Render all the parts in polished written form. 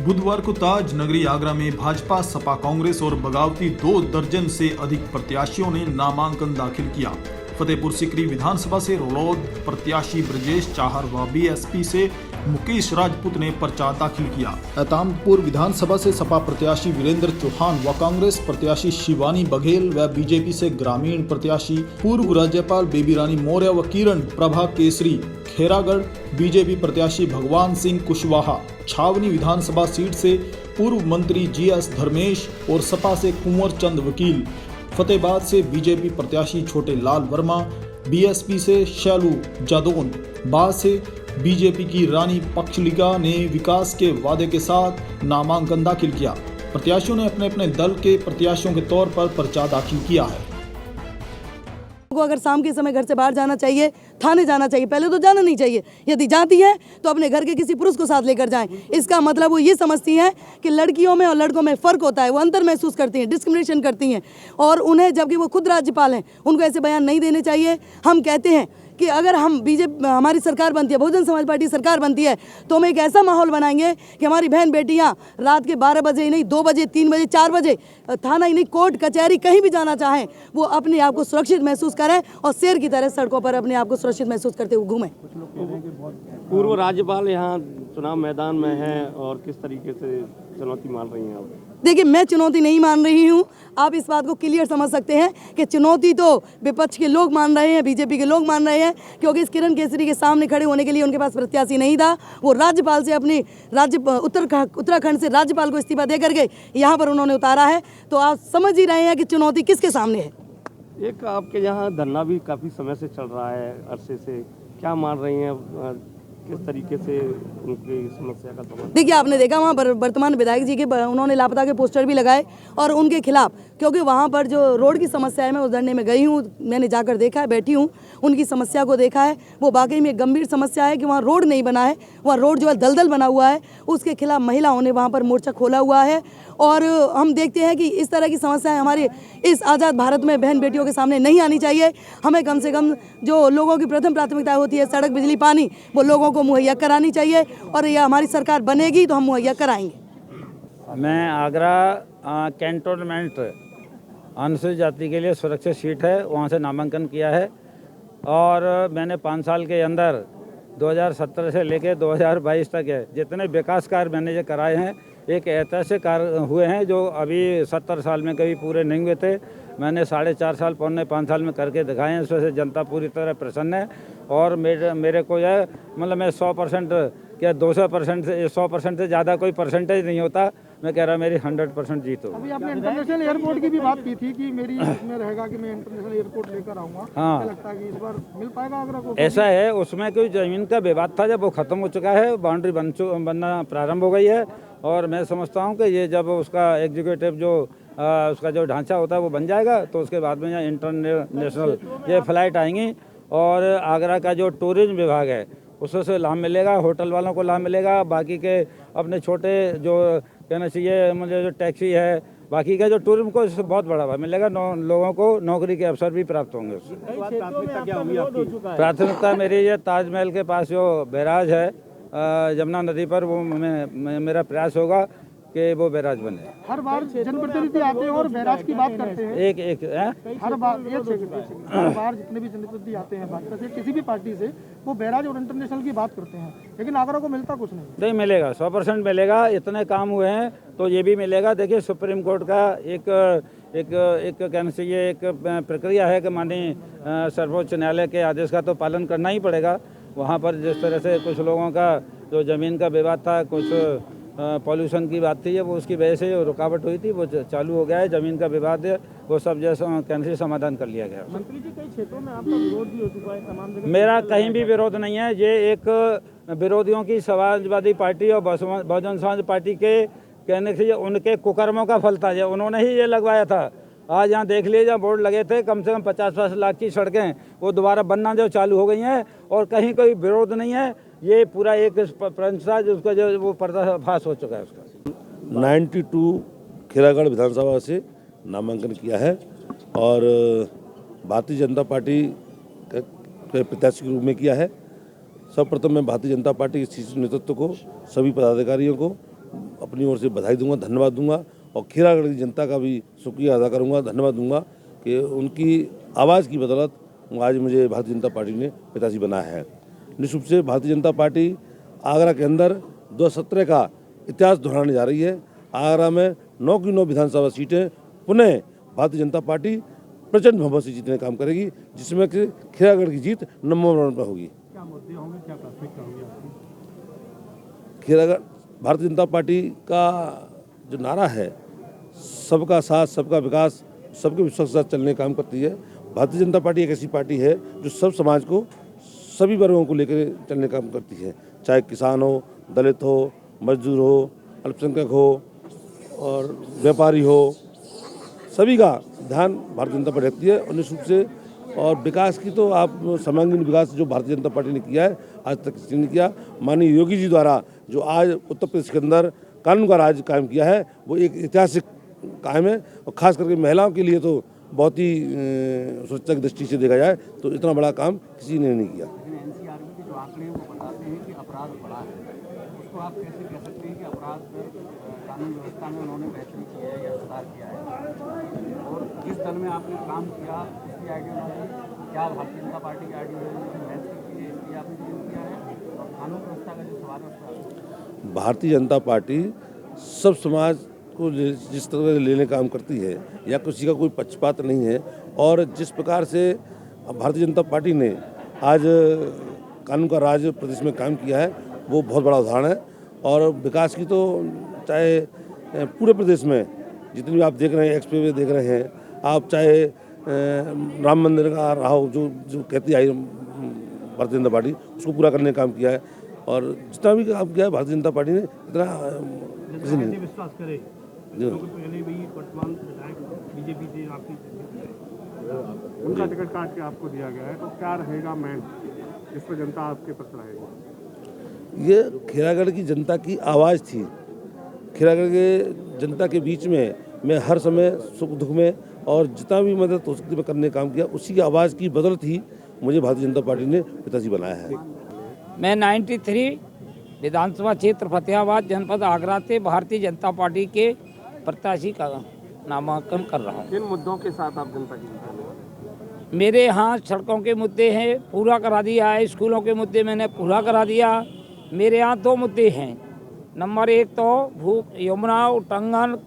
बुधवार को ताज नगरी आगरा में भाजपा, सपा, कांग्रेस और बगावती 2 दर्जन से अधिक प्रत्याशियों ने नामांकन दाखिल किया। फतेहपुर सीकरी विधानसभा से रोलोद प्रत्याशी ब्रजेश चाहर व बीएसपी से मुकेश राजपूत ने पर्चा दाखिल किया। अतामपुर विधानसभा से सपा प्रत्याशी वीरेंद्र चौहान व कांग्रेस प्रत्याशी शिवानी बघेल व बीजेपी से ग्रामीण प्रत्याशी पूर्व राज्यपाल बेबी रानी मौर्य व किरण प्रभा केसरी खेरागढ़, बीजेपी प्रत्याशी भगवान सिंह कुशवाहा छावनी विधानसभा सीट से पूर्व मंत्री जीएस धर्मेश और सपा से कुंवर चंद वकील, फतेहाबाद से बीजेपी प्रत्याशी छोटे लाल वर्मा, बीएसपी से शैलू जादौन, बास से बीजेपी की रानी पक्षलिका ने विकास के वादे के साथ नामांकन दाखिल किया। प्रत्याशियों ने अपने अपने दल के प्रत्याशियों के तौर पर पर्चा दाखिल किया है। को अगर शाम के समय घर से बाहर जाना चाहिए, थाने जाना चाहिए, पहले तो जाना नहीं चाहिए। यदि जाती है तो अपने घर के किसी पुरुष को साथ लेकर जाएं। इसका मतलब वो ये समझती हैं कि लड़कियों में और लड़कों में फ़र्क होता है, वो अंतर महसूस करती हैं, डिस्क्रिमिनेशन करती हैं, और उन्हें, जबकि वो खुद राज्यपाल हैं, उनको ऐसे बयान नहीं देने चाहिए। हम कहते हैं कि अगर हम बीजेपी, हमारी सरकार बनती है, बहुजन समाज पार्टी सरकार बनती है, तो हम एक ऐसा माहौल बनाएंगे कि हमारी बहन बेटियां रात के 12 बजे ही नहीं, 2 बजे, 3 बजे, 4 बजे थाना ही नहीं, कोर्ट कचहरी कहीं भी जाना चाहें, वो अपने आप को सुरक्षित महसूस करें और शेर की तरह सड़कों पर अपने आप को सुरक्षित महसूस करते हुए घूमें। पूर्व राज्यपाल यहाँ चुनाव मैदान में हैं और किस तरीके से चुनौती मान रही हैं आप? देखिए, मैं चुनौती नहीं मान रही हूँ। आप इस बात को क्लियर समझ सकते हैं कि चुनौती तो विपक्ष के लोग मान रहे हैं, बीजेपी के लोग मान रहे हैं, क्योंकि इस किरण केसरी के सामने खड़े होने के लिए उनके पास प्रत्याशी नहीं था। वो राज्यपाल से अपनी उत्तराखंड से राज्यपाल को इस्तीफा दे करके यहाँ पर उन्होंने उतारा है। तो आप समझ ही रहे हैं कि चुनौती किसके सामने है। एक आपके यहाँ धरना भी काफ़ी समय से चल रहा है, अरसे से, क्या मान रही हैं, किस तरीके से उनकी समस्या का समाधान? देखिए, आपने देखा वहाँ पर वर्तमान विधायक जी के उन्होंने लापता के पोस्टर भी लगाए और उनके खिलाफ, क्योंकि वहाँ पर जो रोड की समस्या है, मैं उस धरने में गई हूँ, मैंने जाकर देखा है, बैठी हूँ, उनकी समस्या को देखा है। वो वाकई में गंभीर समस्या है कि वहाँ रोड नहीं बना है, वहाँ रोड जो है दलदल बना हुआ है। उसके खिलाफ महिलाओं ने वहाँ पर मोर्चा खोला हुआ है और हम देखते हैं कि इस तरह की समस्याएं हमारे इस आज़ाद भारत में बहन बेटियों के सामने नहीं आनी चाहिए। हमें कम से कम जो लोगों की प्रथम प्राथमिकता होती है, सड़क, बिजली, पानी, वो लोगों को मुहैया करानी चाहिए और यह हमारी सरकार बनेगी तो हम मुहैया कराएंगे। मैं आगरा कैंटोनमेंट अनुसूचित जाति के लिए सुरक्षित सीट है, वहाँ से नामांकन किया है और मैंने 5 साल के अंदर 2017 से लेकर 2022 तक है जितने विकास कार्य मैंने जो कराए हैं, एक ऐतिहासिक कार्य हुए हैं जो अभी 70 साल में कभी पूरे नहीं हुए थे। मैंने 4.5 साल, 5 साल में करके दिखाए हैं। इसमें से जनता पूरी तरह प्रसन्न है और मेरे को यह मतलब मैं 100% क्या 200% से 100% से ज़्यादा कोई परसेंटेज नहीं होता। मैं कह रहा मेरी 100% जीत हो। अभी आपने इंटरनेशनल एयरपोर्ट की भी बात की थी कि मेरी इसमें रहेगा कि मैं इंटरनेशनल एयरपोर्ट लेकर आऊँगा। हाँ, क्या लगता है कि इस बार मिल पाएगा आगरा को? ऐसा है, उसमें कोई ज़मीन का विवाद था, जब वो ख़त्म हो चुका है, बाउंड्री बनना प्रारंभ हो गई है और मैं समझता हूँ कि ये जब उसका एग्जीक्यूटिव जो उसका जो ढांचा होता है वो बन जाएगा तो उसके बाद में यहाँ इंटरनेशनल ये फ्लाइट आएंगी और आगरा का जो टूरिज्म विभाग है उससे लाभ मिलेगा, होटल वालों को लाभ मिलेगा, बाकी के अपने छोटे जो कहना चाहिए मुझे जो टैक्सी है, बाकी का जो टूरिज्म को इससे बहुत बढ़ावा मिलेगा। लोगों को नौकरी के अवसर भी प्राप्त होंगे उससे। प्राथमिकता मेरी ये ताजमहल के पास जो बैराज है यमुना नदी पर, वो मेरा प्रयास होगा कि वो बैराज बने। हर बार जनप्रतिनिधि आते हैं और बैराज की बात करते हैं। हर बार जितने भी जनप्रतिनिधि आते हैं बात करते हैं किसी भी पार्टी से, वो बैराज और इंटरनेशनल की बात करते हैं, लेकिन आगरा को मिलता कुछ नहीं मिलेगा। 100% मिलेगा। इतने काम हुए हैं तो ये भी मिलेगा। देखिए, सुप्रीम कोर्ट का एक कहना चाहिए एक प्रक्रिया है कि माननीय सर्वोच्च न्यायालय के आदेश का तो पालन करना ही पड़ेगा। वहाँ पर जिस तरह से कुछ लोगों का जो ज़मीन का विवाद था, कुछ पॉल्यूशन की बात थी, वो उसकी वजह से जो रुकावट हुई थी वो चालू हो गया है। ज़मीन का विवाद है वो सब जैसा कैंसिल समाधान कर लिया गया। मंत्री जी, कई क्षेत्रों में आपका विरोध भी हो चुका है तमाम जगह। मेरा कहीं भी विरोध नहीं है। ये एक विरोधियों की समाजवादी पार्टी और बहुजन समाज पार्टी के कहने से उनके कुकर्मों का फल था। उन्होंने ही ये लगवाया था। आज यहाँ देख लीजिए, जहाँ बोर्ड लगे थे कम से कम 50 लाख की सड़कें वो दोबारा बनना जो चालू हो गई हैं और कहीं कोई विरोध नहीं है। ये पूरा एक प्रंच था जिसका जो वो पर्दाफाश हो चुका है उसका। 92 खेरागढ़ विधानसभा से नामांकन किया है और भारतीय जनता पार्टी के प्रत्याशी के रूप में किया है। सर्वप्रथम मैं भारतीय जनता पार्टी के शीर्ष नेतृत्व को, सभी पदाधिकारियों को अपनी ओर से बधाई दूंगा, धन्यवाद दूंगा और खीरागढ़ की जनता का भी शुक्रिया अदा करूंगा, धन्यवाद दूंगा कि उनकी आवाज़ की बदौलत आज मुझे भारतीय जनता पार्टी ने प्रत्याशी बनाया है। निश्चित रूप से भारतीय जनता पार्टी आगरा के अंदर 2017 का इतिहास दोहराने जा रही है। आगरा में 9 की 9 विधानसभा सीटें पुनः भारतीय जनता पार्टी प्रचंड बहुमत से जीतने का काम करेगी, जिसमें कि खीरागढ़ की जीत नंबर 1 पर होगी। क्या मुद्दे होंगे, क्या प्राथमिकता होगी आपकी? खीरागढ़ भारतीय जनता पार्टी का जो नारा है, सबका साथ, सबका विकास, सबके विश्वास के साथ चलने का काम करती है। भारतीय जनता पार्टी एक ऐसी पार्टी है जो सब समाज को, सभी वर्गों को लेकर चलने का काम करती है, चाहे किसान हो, दलित हो, मजदूर हो, अल्पसंख्यक हो और व्यापारी हो, सभी का ध्यान भारतीय जनता पार्टी रखती है। और निश्चित रूप से और विकास की तो आप सर्वांगीण विकास जो भारतीय जनता पार्टी ने किया है आज तक किसी ने किया। माननीय योगी जी द्वारा जो आज उत्तर प्रदेश के अंदर कानून का राज कायम किया है वो एक ऐतिहासिक कायम है और खास करके महिलाओं के लिए तो बहुत ही सुरक्षा की दृष्टि से देखा जाए तो इतना बड़ा काम किसी ने नहीं किया। एनसीआरबी के जो आंकड़े वो बताते हैं कि अपराध बढ़ा है, उसको आप कैसे कह सकते हैं कि अपराध कानून व्यवस्था में उन्होंने बेहतरी की है या सुधार किया है? और जिस दल में आपने काम किया उसकी आइडियोलॉजी क्या भारतीय जनता पार्टी की आइडियोलॉजी से मैच करती है, इसलिए आपने चुनाव किया है? और कानून व्यवस्था का जो सवाल है उसका भारतीय जनता पार्टी सब समाज को जिस तरह से लेने का काम करती है या किसी का कोई पक्षपात नहीं है। और जिस प्रकार से भारतीय जनता पार्टी ने आज कानून का राज प्रदेश में कायम किया है वो बहुत बड़ा उदाहरण है। और विकास की तो चाहे पूरे प्रदेश में जितनी भी आप देख रहे हैं, एक्सप्रेस वे देख रहे हैं आप, चाहे राम मंदिर का रहा हो जो कहती आई भारतीय जनता पार्टी, उसको पूरा करने का काम किया है। और जितना भी काम किया है भारतीय जनता पार्टी ने इतना किसी ने विश्वास करे पहले भी वर्तमान विधायक बीजेपी से आपकी उनका टिकट काट के आपको दिया गया है, तो क्या रहेगा मैन इस पर जनता आपके पक्ष रहेगी? ये खीरागढ़ की जनता की आवाज़ थी। खीरागढ़ के जनता के बीच में मैं हर समय सुख दुख में और जितना भी मदद हो सकती है करने का काम किया, उसी की आवाज़ की बदौलत ही मुझे भारतीय जनता पार्टी ने पिताजी बनाया है। मैं 93 विधानसभा क्षेत्र फतेहाबाद जनपद आगरा से भारतीय जनता पार्टी के प्रत्याशी का नामांकन कर रहा हूँ। किन मुद्दों के साथ आप जनता की? मेरे यहाँ सड़कों के मुद्दे हैं, पूरा करा दिया है। स्कूलों के मुद्दे मैंने पूरा करा दिया। मेरे यहाँ 2 मुद्दे हैं। नंबर 1 तो यमुना, उटंगन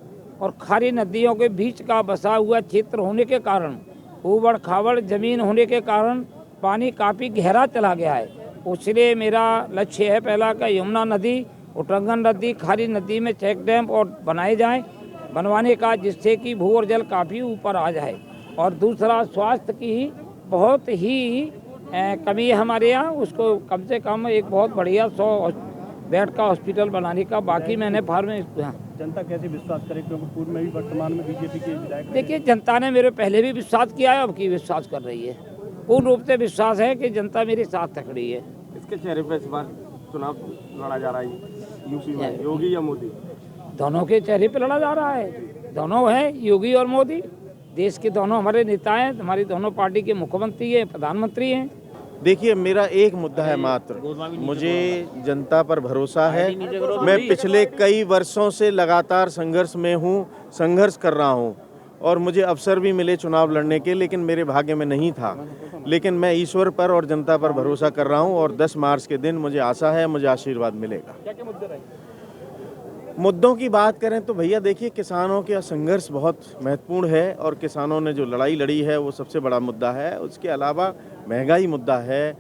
और खारी नदियों के बीच का बसा हुआ क्षेत्र होने के कारण, ऊबड़ खाबड़ जमीन होने के कारण पानी काफ़ी गहरा चला गया है। इसलिए मेरा लक्ष्य है पहला का यमुना नदी, उटंगन नदी, खारी नदी में चेक डैम और बनाए जाएं, बनवाने का, जिससे कि भू और जल काफ़ी ऊपर आ जाए। और दूसरा स्वास्थ्य की बहुत ही कमी है हमारे यहाँ, उसको कम से कम एक बहुत बढ़िया 100 बेड का हॉस्पिटल बनाने का। बाकी मैंने फार्म जनता कैसे विश्वास करे, क्योंकि पूर्व में भी वर्तमान में बीजेपी के विधायक? देखिए, जनता ने मेरे पहले भी विश्वास किया है, अब की विश्वास कर रही है। पूर्ण रूप से विश्वास है कि जनता मेरे साथ खड़ी है। इसके चेहरे पर इस बार चुनाव लड़ा जा रहा है यूपी में, योगी या मोदी? दोनों के चेहरे पे लड़ा जा रहा है, दोनों हैं, योगी और मोदी। देश के दोनों हमारे नेता हैं, हमारी दोनों पार्टी के मुख्यमंत्री हैं, प्रधानमंत्री हैं। देखिए, मेरा एक मुद्दा है मात्र, मुझे जनता पर भरोसा है। मैं पिछले कई वर्षों से लगातार संघर्ष में हूँ, संघर्ष कर रहा हूँ और मुझे अवसर भी मिले चुनाव लड़ने के, लेकिन मेरे भाग्य में नहीं था। लेकिन मैं ईश्वर पर और जनता पर भरोसा कर रहा हूँ और 10 मार्च के दिन मुझे आशा है मुझे आशीर्वाद मिलेगा। क्या मुद्दे रहे? मुद्दों की बात करें तो भैया देखिए, किसानों का संघर्ष बहुत महत्वपूर्ण है और किसानों ने जो लड़ाई लड़ी है वो सबसे बड़ा मुद्दा है। उसके अलावा महंगाई मुद्दा है,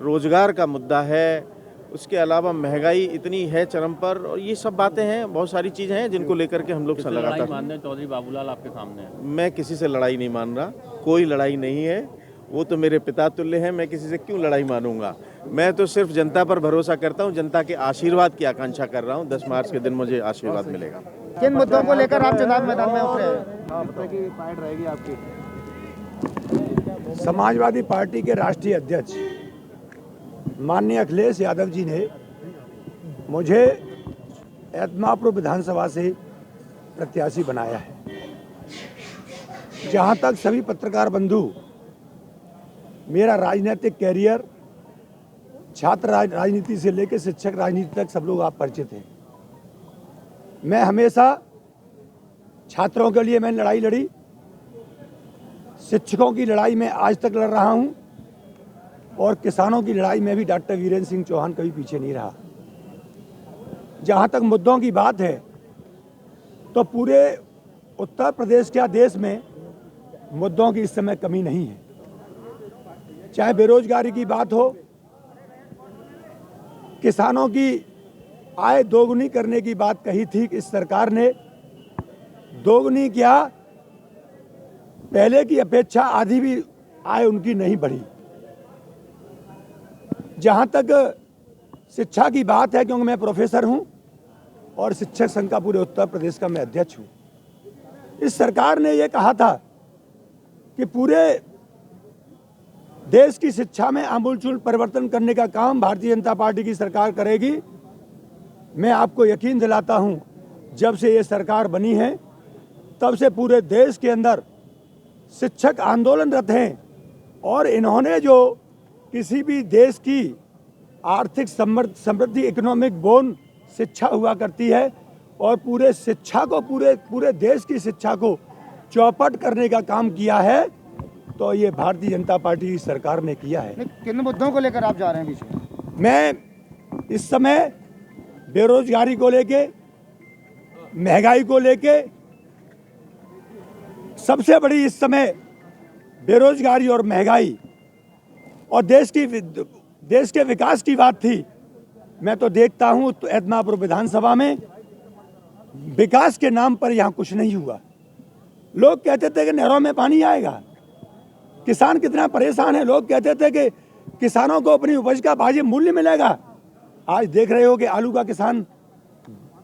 रोजगार का मुद्दा है, उसके अलावा महंगाई इतनी है चरम पर, और ये सब बातें हैं, बहुत सारी चीज़ें हैं जिनको लेकर के हम लोग लगातार मानने चौधरी बाबूलाल आपके सामने है। मैं किसी से लड़ाई नहीं मान रहा, कोई लड़ाई नहीं है, वो तो मेरे पिता तुल्य हैं, मैं किसी से क्यों लड़ाई मानूंगा। मैं तो सिर्फ जनता पर भरोसा करता हूँ, जनता के आशीर्वाद की आकांक्षा कर रहा हूँ। 10 मार्च के दिन मुझे आशीर्वाद मिलेगा। किन मुद्दों को लेकर आप चुनाव मैदान में उतरे हैं? फाइट रहेगी आपकी? समाजवादी पार्टी के राष्ट्रीय अध्यक्ष माननीय अखिलेश यादव जी ने मुझे एतमापुर विधानसभा से प्रत्याशी बनाया है। जहां तक सभी पत्रकार बंधु, मेरा राजनीतिक कैरियर छात्र राजनीति से लेकर शिक्षक राजनीति तक सब लोग आप परिचित हैं। मैं हमेशा छात्रों के लिए मैंने लड़ाई लड़ी, शिक्षकों की लड़ाई में आज तक लड़ रहा हूं और किसानों की लड़ाई में भी डॉक्टर वीरेंद्र सिंह चौहान कभी पीछे नहीं रहा। जहां तक मुद्दों की बात है तो पूरे उत्तर प्रदेश क्या देश में मुद्दों की इस समय कमी नहीं है। चाहे बेरोजगारी की बात हो, किसानों की आय दोगुनी करने की बात कही थी इस सरकार ने, दोगुनी क्या पहले की अपेक्षा आधी भी आय उनकी नहीं बढ़ी। जहां तक शिक्षा की बात है, क्योंकि मैं प्रोफेसर हूं और शिक्षक संघ का पूरे उत्तर प्रदेश का मैं अध्यक्ष हूं, इस सरकार ने यह कहा था कि पूरे देश की शिक्षा में आमूलचूल परिवर्तन करने का काम भारतीय जनता पार्टी की सरकार करेगी। मैं आपको यकीन दिलाता हूं, जब से ये सरकार बनी है तब से पूरे देश के अंदर शिक्षक आंदोलनरत हैं और इन्होंने जो किसी भी देश की आर्थिक समृद्धि, इकोनॉमिक बोन शिक्षा हुआ करती है और पूरे शिक्षा को पूरे देश की शिक्षा को चौपट करने का काम किया है, तो ये भारतीय जनता पार्टी की सरकार ने किया है। किन मुद्दों को लेकर आप जा रहे हैं बीच में? मैं इस समय बेरोजगारी को लेके, महंगाई को लेके, सबसे बड़ी इस समय बेरोजगारी और महंगाई और देश के विकास की बात थी। मैं तो देखता हूं तो एदमापुर विधानसभा में विकास के नाम पर यहां कुछ नहीं हुआ। लोग कहते थे कि नहरों में पानी आएगा, किसान कितना परेशान है। लोग कहते थे कि किसानों को अपनी उपज का वाजिब मूल्य मिलेगा। आज देख रहे हो कि आलू का किसान,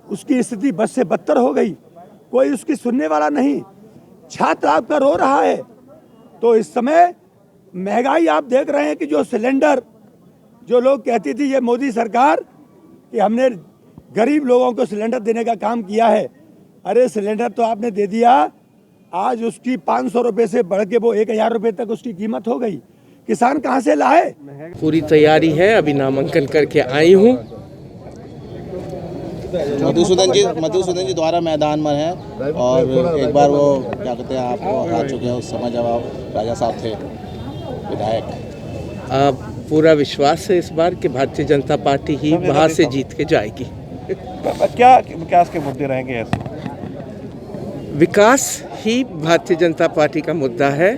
उसकी स्थिति बद से बदतर हो गई, कोई उसकी सुनने वाला नहीं। छात्र आपका रो रहा है। तो इस समय महंगाई आप देख रहे हैं कि जो सिलेंडर, जो लोग कहती थी ये मोदी सरकार कि हमने गरीब लोगों को सिलेंडर देने का काम किया है, अरे सिलेंडर तो आपने दे दिया, आज उसकी 500 रुपये से बढ़ के वो 1000 रुपये तक उसकी कीमत हो गई। किसान कहाँ से लाए? पूरी तैयारी है, अभी नामांकन करके आई हूँ। मधुसूदन जी द्वारा मैदान में हैं और एक बार वो क्या कहते हैं, आप हार चुके हैं उस समय जब आप राजा साहब थे विधायक। पूरा विश्वास है इस बार कि भारतीय जनता पार्टी ही बाहर से जीत के जाएगी। क्या विकास के मुद्दे रहेंगे ऐसे? विकास ही भारतीय जनता पार्टी का मुद्दा है।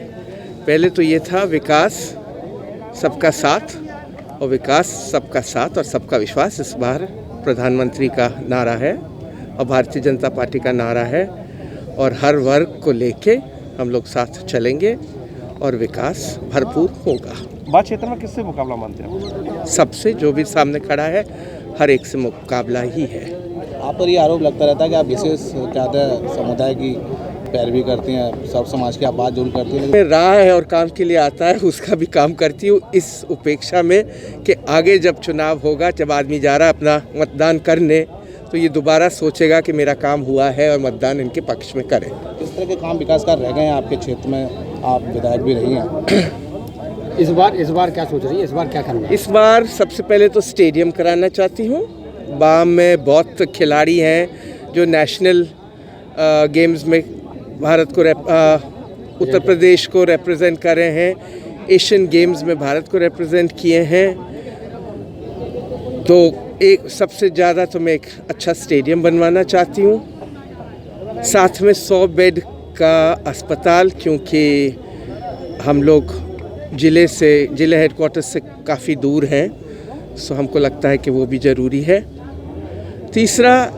पहले तो ये था विकास सबका साथ, और विकास सबका साथ और सबका विश्वास इस बार प्रधानमंत्री का नारा है और भारतीय जनता पार्टी का नारा है, और हर वर्ग को लेके हम लोग साथ चलेंगे और विकास भरपूर होगा। बात क्षेत्र में किससे मुकाबला मानते हैं? सबसे, जो भी सामने खड़ा है हर एक से मुकाबला ही है। आप पर ये आरोप लगता रहता है कि आप विशेष क्या कहते हैं समुदाय की पैरवी करती हैं, सब समाज की आप बात जरूर करती हैं। राह है और काम के लिए आता है, उसका भी काम करती हूँ, इस उपेक्षा में कि आगे जब चुनाव होगा, जब आदमी जा रहा है अपना मतदान करने, तो ये दोबारा सोचेगा कि मेरा काम हुआ है और मतदान इनके पक्ष में करें। किस तरह के काम विकास कार्य रह गए हैं आपके क्षेत्र में? आप विधायक भी रही हैं। इस बार क्या सोच रही है? इस बार क्या करना है? इस बार सबसे पहले तो स्टेडियम कराना चाहती हूँ। बाम में बहुत खिलाड़ी हैं जो नेशनल गेम्स में भारत को उत्तर प्रदेश को रिप्रेजेंट कर रहे हैं, एशियन गेम्स में भारत को रिप्रेजेंट किए हैं। तो एक सबसे ज़्यादा तो मैं एक अच्छा स्टेडियम बनवाना चाहती हूँ, साथ में 100 बेड का अस्पताल, क्योंकि हम लोग जिले हेडक्वार्टर से काफ़ी दूर हैं, सो हमको लगता है कि वो भी ज़रूरी है। तीसरा,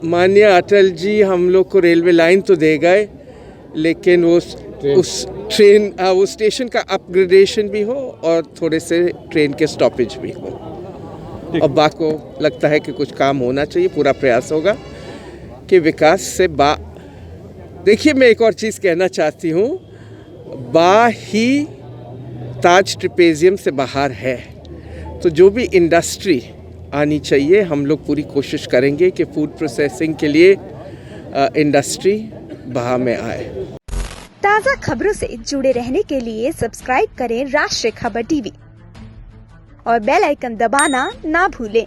माननीय अटल जी हम लोग को रेलवे लाइन तो दे गए, लेकिन वो स्टेशन का अपग्रेडेशन भी हो और थोड़े से ट्रेन के स्टॉपेज भी हो। और बात को लगता है कि कुछ काम होना चाहिए, पूरा प्रयास होगा कि विकास से देखिए, मैं एक और चीज़ कहना चाहती हूँ, ही ताज ट्रेपेजियम से बाहर है, तो जो भी इंडस्ट्री आनी चाहिए, हम लोग पूरी कोशिश करेंगे कि फूड प्रोसेसिंग के लिए इंडस्ट्री बाहर में आए। ताज़ा खबरों से जुड़े रहने के लिए सब्सक्राइब करें राष्ट्रीय खबर टीवी और बेल आइकन दबाना ना भूलें।